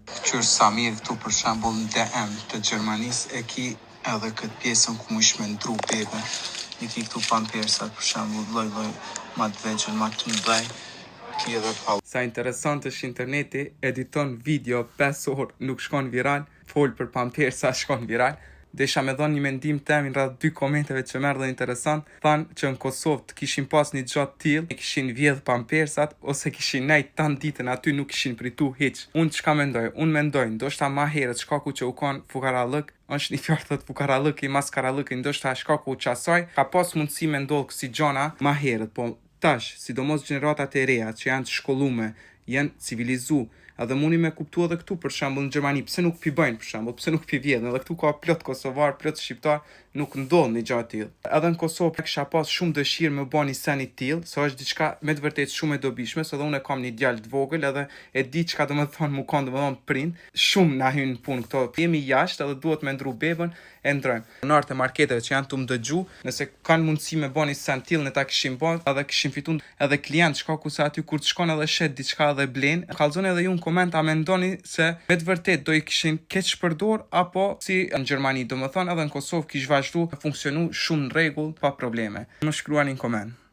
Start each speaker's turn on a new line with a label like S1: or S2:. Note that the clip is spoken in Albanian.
S1: Qërë sa mirë këtu për shembull në DM të Gjermanisë e ki edhe këtë pjesën ku mu ishme ndru bebe. I ki këtu pampersat për shembull lloj ma të vegjël, ma të mëdhej. Ki edhe pall. Sa interesant është interneti, editon video 5 orë nuk shkon viral, fol për pampersa shkon viral. Desha me dhënë një mendim temin rreth 2 komenteve që merr dhe interesant, thanë që në Kosovë të kishin pas një gjatë tillë, e kishin vjedh pampersat ose kishin nejt tan ditën aty nuk kishin pritu hiç. Unë çka mendoj? Unë mendoj, ndoshta më herët shkaku që u kanë fukarallëk, është një fjalë thot fukarallëk i maskarallëk, ndoshta shkaku që asaj ka pas mundësi me ndodh kësi gjona më herët, po tash, sidomos gjeneratat e reja që janë të shkollume, janë civilizu, edhe mundi me kuptu edhe këtu për shembull në Gjermani, pse nuk pi bëjnë për shembull, pse nuk pi vjedhin, edhe këtu ka plot kosovar, plot shqiptar, nuk ndodh një gjë tillë. Edhe në Kosovë kisha pas shumë dëshirë me bani sen i tillë, se është diçka me të vërtetë shumë e dobishme, se edhe unë kam një djalë të vogël edhe e di çka do të thonë mu kanë domethënë prind, shumë na hyn në punë këto. Jemi jashtë edhe duhet me ndru bebën, e ndrojmë. Në arte marketeve që janë të më dëgju, nëse kanë mundësi me bani sen tillë, ne ta kishim bën, edhe kishim fituar edhe klient, shkaku se aty kur të shkon edhe shet diçka edhe blen, kallzoni edhe ju në koment a mendoni se me të vërtet do i kishin keq përdor apo si në Gjermani, domethënë edhe në Kosovë kish vazhdu të funksionu shumë në rregull pa probleme. Më shkruani në koment.